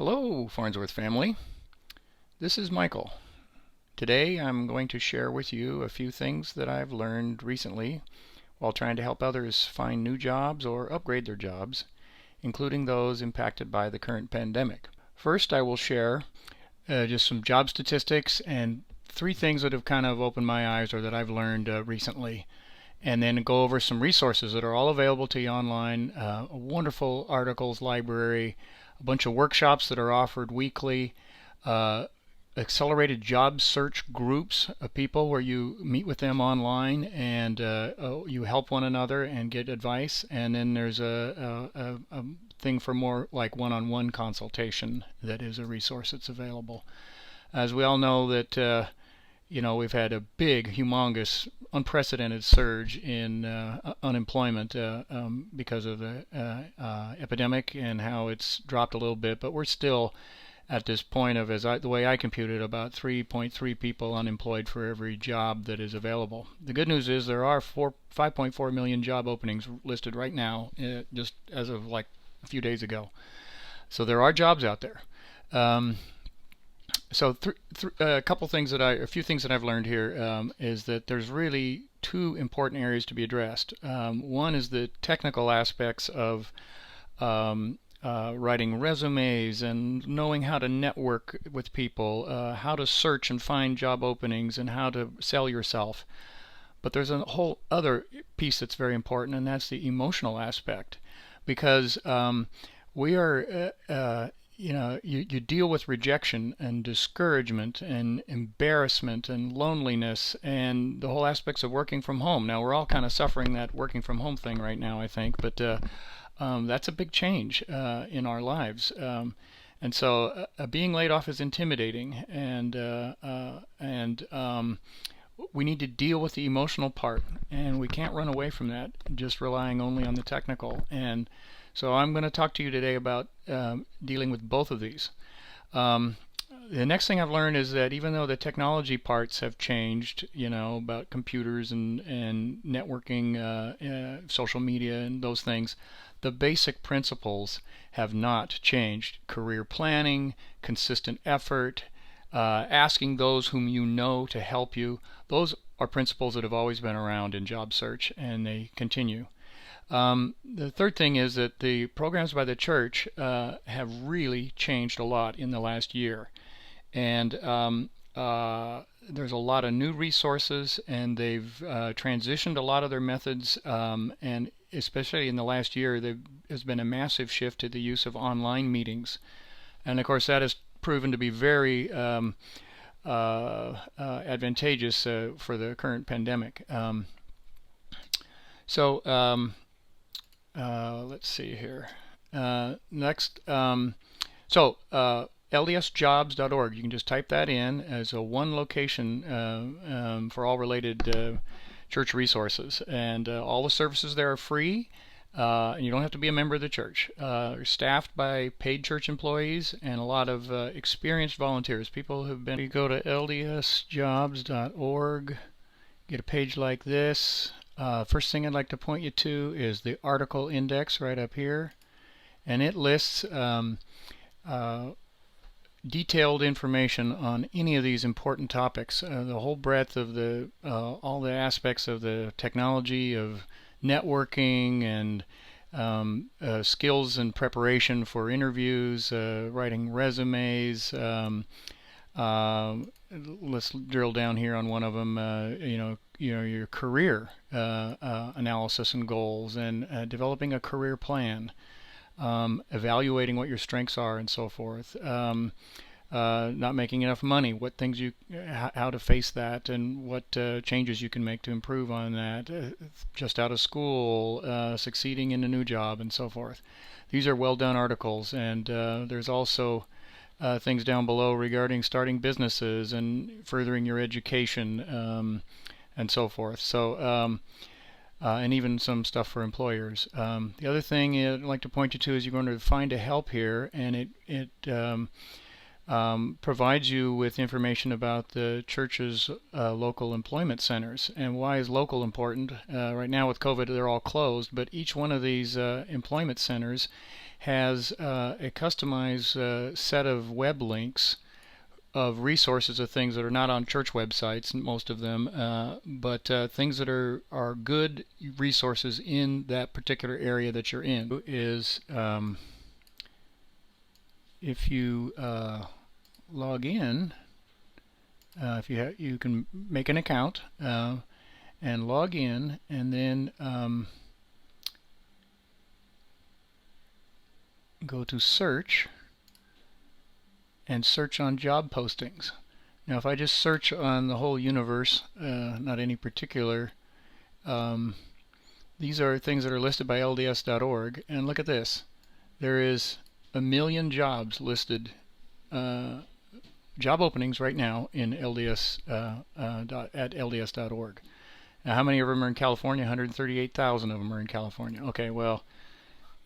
Hello, Farnsworth family. This is Michael. Today I'm going to share with you a few things that I've learned recently while trying to help others find new jobs or upgrade their jobs, including those impacted by the current pandemic. First, I will share just some job statistics and three things that have kind of opened my eyes or that I've learned recently, and then go over some resources that are all available to you online, a wonderful articles library, a bunch of workshops that are offered weekly, uh, accelerated job search groups of people where you meet with them online and you help one another and get advice. And then there's a thing for more like one-on-one consultation that is a resource that's available. As we all know that we've had a big, humongous, unprecedented surge in unemployment because of the epidemic and how it's dropped a little bit, but we're still at this point of, the way I computed, about 3.3 people unemployed for every job that is available. The good news is there are 5.4 million job openings listed right now, just as of like a few days ago. So there are jobs out there. A few things that I've learned here is that there's really two important areas to be addressed. One is the technical aspects of writing resumes and knowing how to network with people, how to search and find job openings, and how to sell yourself. But there's a whole other piece that's very important, and that's the emotional aspect, because we are you deal with rejection and discouragement and embarrassment and loneliness and the whole aspects of working from home. Now, we're all kind of suffering that working from home thing right now, I think, but that's a big change in our lives. And so being laid off is intimidating, and we need to deal with the emotional part, and we can't run away from that just relying only on the technical. And so I'm going to talk to you today about dealing with both of these. The next thing I've learned is that even though the technology parts have changed, about computers and networking, social media and those things, the basic principles have not changed. Career planning, consistent effort, asking those whom you know to help you, those are principles that have always been around in job search, and they continue. The third thing is that the programs by the church have really changed a lot in the last year. And there's a lot of new resources, and they've transitioned a lot of their methods, and especially in the last year, there has been a massive shift to the use of online meetings. And of course, that has proven to be very advantageous for the current pandemic. Let's see here. Next, LDSjobs.org. You can just type that in as a one location for all related church resources, and all the services there are free. And you don't have to be a member of the church. They're staffed by paid church employees and a lot of experienced volunteers. People who've been. You go to ldsjobs.org, get a page like this. First thing I'd like to point you to is the article index right up here, and it lists detailed information on any of these important topics, the whole breadth of all the aspects of the technology of networking and skills and preparation for interviews, writing resumes. Let's drill down here on one of them. Your career analysis and goals, and developing a career plan, evaluating what your strengths are, and so forth. Not making enough money, what things how to face that, and what changes you can make to improve on that. Just out of school, succeeding in a new job, and so forth. These are well done articles, and there's also things down below regarding starting businesses and furthering your education, and so forth. So, and even some stuff for employers. The other thing I'd like to point you to is you're going to find a help here, and it provides you with information about the church's local employment centers. And why is local important? Right now with COVID, they're all closed, but each one of these employment centers has a customized set of web links of resources of things that are not on church websites, most of them, but things that are good resources in that particular area that you're in. Is if you log in, if you can make an account and log in, and then go to search and search on job postings. Now if I just search on the whole universe, not any particular, these are things that are listed by LDS.org, and look at this. There is 1 million jobs listed, job openings right now in LDS at LDS.org. Now how many of them are in California? 138,000 of them are in California. Okay, well,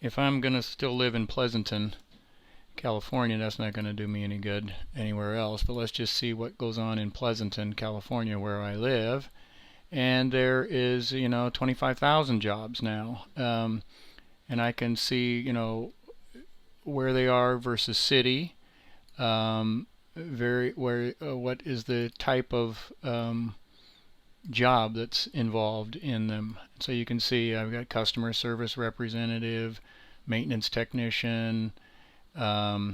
if I'm going to still live in Pleasanton, California, that's not going to do me any good anywhere else. But let's just see what goes on in Pleasanton, California, where I live. And there is, 25,000 jobs now. And I can see, where they are versus city. What is the type of job that's involved in them. So you can see I've got customer service representative, maintenance technician. I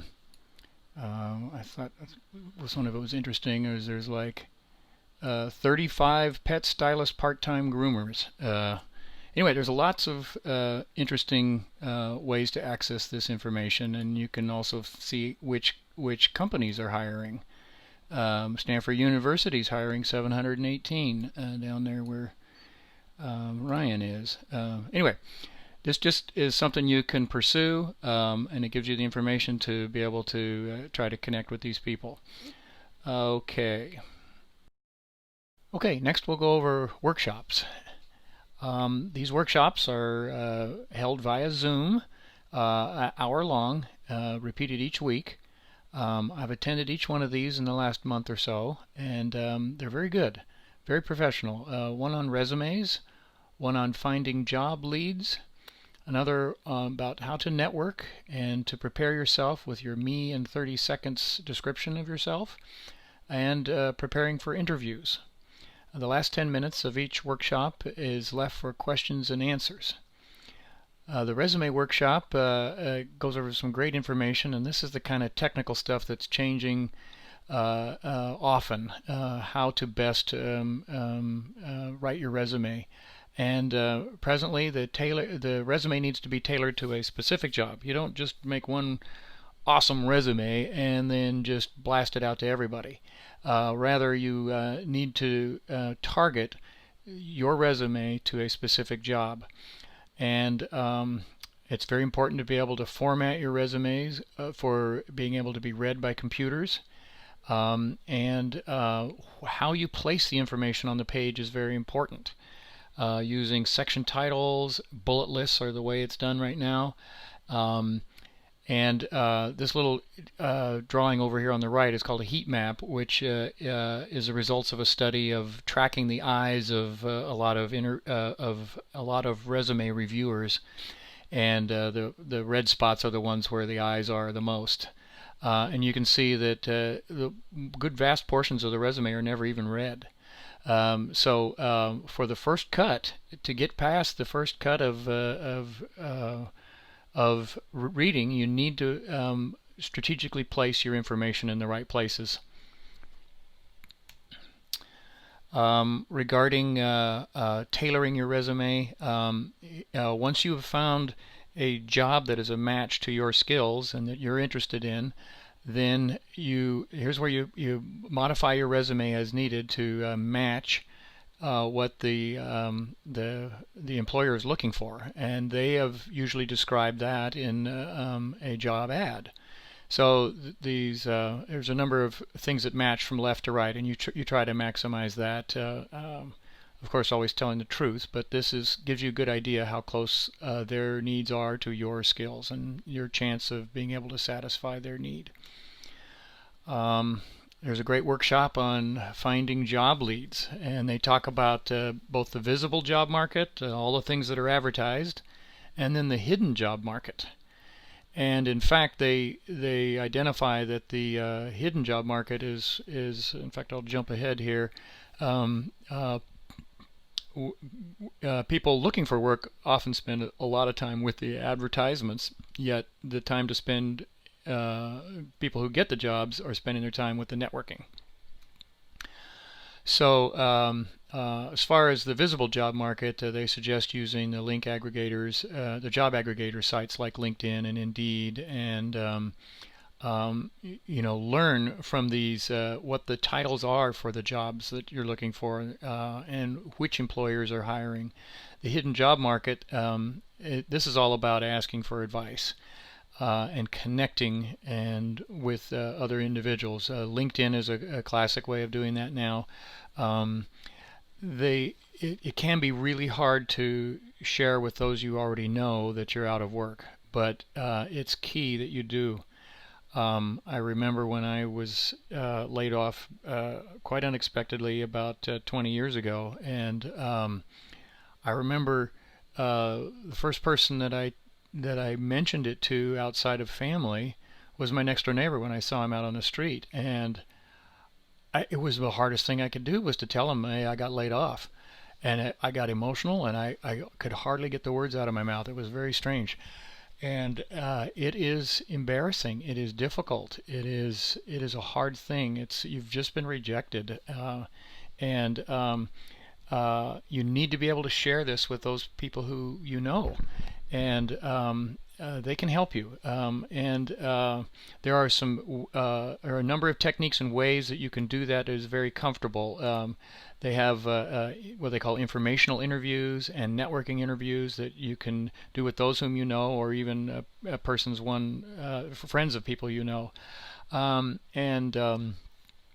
thought one of it was interesting. There's like 35 pet stylist part-time groomers. Anyway, there's lots of interesting ways to access this information, and you can also see which companies are hiring. Stanford University is hiring 718 down there where Ryan is. Anyway, this just is something you can pursue, and it gives you the information to be able to try to connect with these people. Okay. Okay, next we'll go over workshops. These workshops are held via Zoom, an hour long, repeated each week. I've attended each one of these in the last month or so, and they're very good, very professional. One on resumes, one on finding job leads, another about how to network and to prepare yourself with your me in 30 seconds description of yourself, and preparing for interviews. The last 10 minutes of each workshop is left for questions and answers. The resume workshop goes over some great information, and this is the kind of technical stuff that's changing often, how to best write your resume. And presently the resume needs to be tailored to a specific job. You don't just make one awesome resume and then just blast it out to everybody. Rather, you need to target your resume to a specific job. And it's very important to be able to format your resumes for being able to be read by computers. And how you place the information on the page is very important. Using section titles, bullet lists are the way it's done right now. And this little drawing over here on the right is called a heat map, which is the results of a study of tracking the eyes of a lot of resume reviewers, and the red spots are the ones where the eyes are the most. And you can see that the good vast portions of the resume are never even read. So for the first cut, to get past the first cut of reading, you need to strategically place your information in the right places. Regarding tailoring your resume, once you have found a job that is a match to your skills and that you're interested in, then here's where you modify your resume as needed to match what the employer is looking for, and they have usually described that in a job ad. So there's a number of things that match from left to right, and you try to maximize that. Of course, always telling the truth, but this gives you a good idea how close their needs are to your skills and your chance of being able to satisfy their need. There's a great workshop on finding job leads, and they talk about both the visible job market, all the things that are advertised, and then the hidden job market. And in fact, they identify that the hidden job market is in fact, I'll jump ahead here. Um, uh, People looking for work often spend a lot of time with the advertisements, yet the time to spend people who get the jobs are spending their time with the networking. So as far as the visible job market, they suggest using the link aggregators, the job aggregator sites like LinkedIn and Indeed, and learn from these what the titles are for the jobs that you're looking for and which employers are hiring. The hidden job market, this is all about asking for advice and connecting and with other individuals. LinkedIn is a classic way of doing that now. Um, it can be really hard to share with those you already know that you're out of work, but it's key that you do. I remember when I was laid off quite unexpectedly about 20 years ago, and I remember the first person that I mentioned it to outside of family was my next door neighbor when I saw him out on the street, and it was the hardest thing I could do was to tell him, hey, I got laid off, and I got emotional, and I could hardly get the words out of my mouth. It was very strange. And it is embarrassing. It is difficult. It is a hard thing. You've just been rejected, and you need to be able to share this with those people who you know, and they can help you. And there are a number of techniques and ways that you can do that is very comfortable. They have what they call informational interviews and networking interviews that you can do with those whom you know, or even friends of people you know. And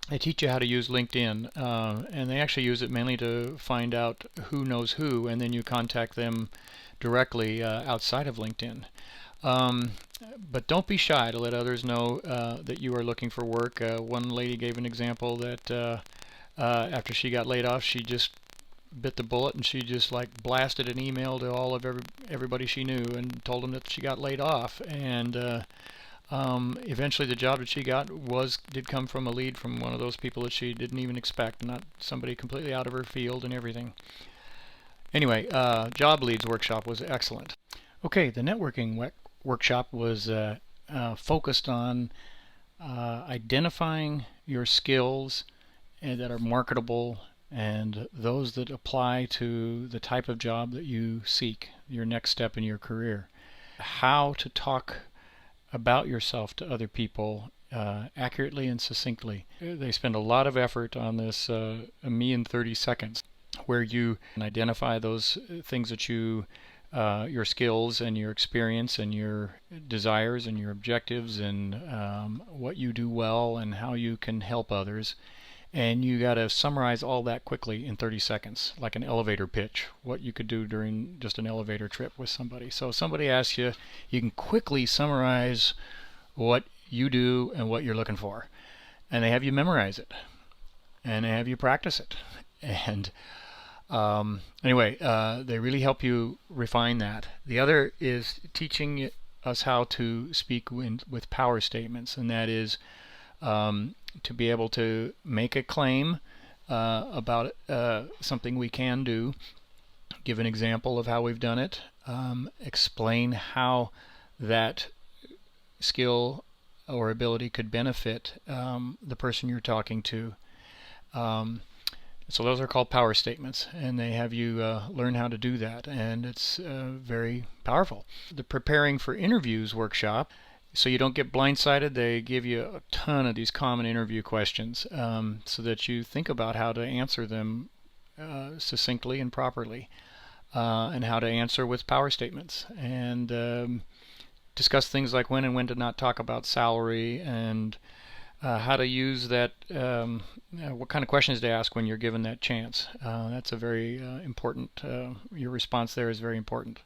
They teach you how to use LinkedIn, and they actually use it mainly to find out who knows who, and then you contact them directly outside of LinkedIn. Um, but don't be shy to let others know that you are looking for work. One lady gave an example that after she got laid off, she just bit the bullet and she just like blasted an email to all of everybody she knew and told them that she got laid off. And eventually, the job that she got did come from a lead from one of those people that she didn't even expect, not somebody completely out of her field and everything. Anyway, Job Leads workshop was excellent. Okay, the networking workshop was focused on identifying your skills that are marketable and those that apply to the type of job that you seek, your next step in your career. How to talk about yourself to other people accurately and succinctly. They spend a lot of effort on this Me in 30 Seconds, where you can identify those things that your skills and your experience and your desires and your objectives and what you do well and how you can help others. And you got to summarize all that quickly in 30 seconds, like an elevator pitch, what you could do during just an elevator trip with somebody. So if somebody asks you, you can quickly summarize what you do and what you're looking for. And they have you memorize it. And they have you practice it. And anyway, they really help you refine that. The other is teaching us how to speak with power statements, and that is to be able to make a claim about something we can do, give an example of how we've done it, explain how that skill or ability could benefit the person you're talking to. So those are called power statements, and they have you learn how to do that, and it's very powerful. The Preparing for Interviews workshop, so you don't get blindsided, they give you a ton of these common interview questions so that you think about how to answer them succinctly and properly, and how to answer with power statements, and discuss things like when and when to not talk about salary, and how to use that, what kind of questions to ask when you're given that chance. That's a very important, your response there is very important.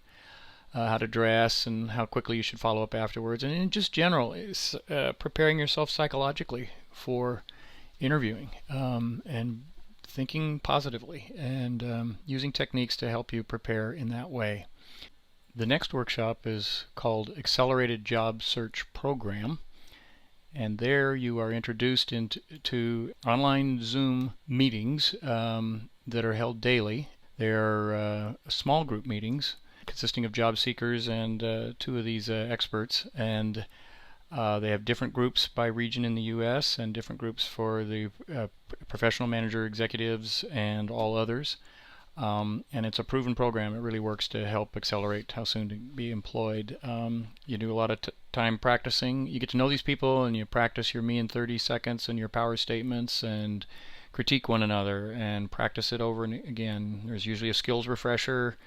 How to dress and how quickly you should follow up afterwards. And in just general, is preparing yourself psychologically for interviewing, and thinking positively, and using techniques to help you prepare in that way. The next workshop is called Accelerated Job Search Program, and there you are introduced into online Zoom meetings that are held daily. They're small group meetings consisting of job seekers and two of these experts, and they have different groups by region in the U.S. and different groups for the professional manager executives and all others. And it's a proven program. It really works to help accelerate how soon to be employed. You do a lot of time practicing. You get to know these people, and you practice your me in 30 seconds and your power statements, and critique one another and practice it over and again. There's usually a skills refresher.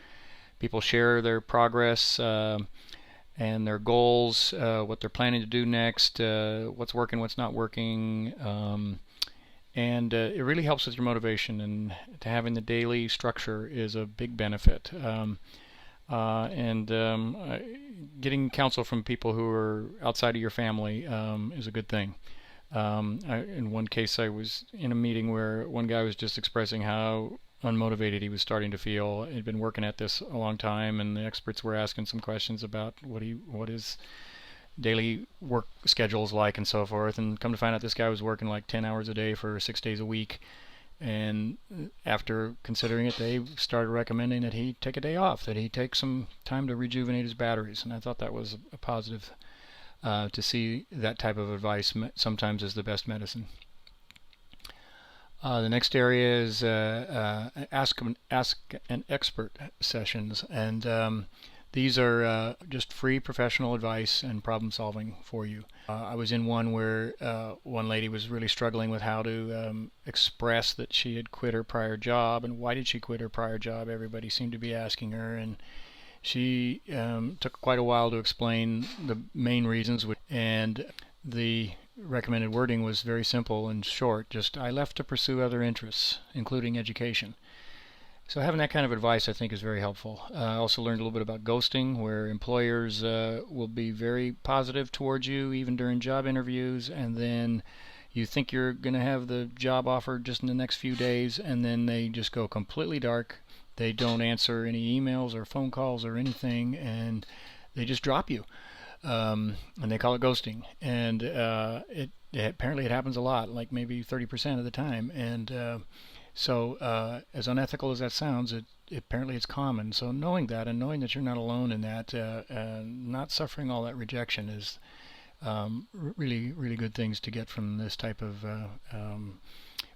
People share their progress and their goals, what they're planning to do next, what's working, what's not working. And it really helps with your motivation, and having the daily structure is a big benefit. Getting counsel from people who are outside of your family is a good thing. In one case, I was in a meeting where one guy was just expressing how unmotivated he was starting to feel. He'd been working at this a long time, and the experts were asking some questions about what his daily work schedules like and so forth, and come to find out this guy was working like 10 hours a day for 6 days a week. And after considering it, they started recommending that he take a day off, that he take some time to rejuvenate his batteries. And I thought that was a positive. To see that type of advice sometimes is the best medicine. The next area is ask an expert sessions, and these are just free professional advice and problem solving for you. I was in one where one lady was really struggling with how to express that she had quit her prior job, and why did she quit her prior job? Everybody seemed to be asking her, and she took quite a while to explain the main reasons, and the recommended wording was very simple and short. Just, I left to pursue other interests, including education. So having that kind of advice, I think, is very helpful. I also learned a little bit about ghosting, where employers will be very positive towards you even during job interviews, and then you think you're going to have the job offer just in the next few days, and then they just go completely dark. They don't answer any emails or phone calls or anything, and they just drop you. And they call it ghosting. And apparently it happens a lot, like maybe 30% of the time. And so as unethical as that sounds, apparently it's common. So knowing that, and knowing that you're not alone in that, not suffering all that rejection is really, really good things to get from this type of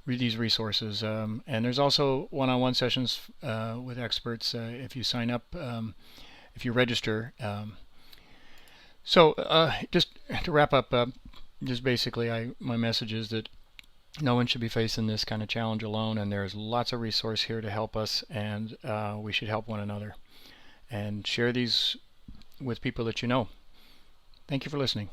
these resources. And there's also one-on-one sessions with experts if you sign up, if you register. So just to wrap up, just basically my message is that no one should be facing this kind of challenge alone, and there's lots of resource here to help us, and we should help one another and share these with people that you know. Thank you for listening.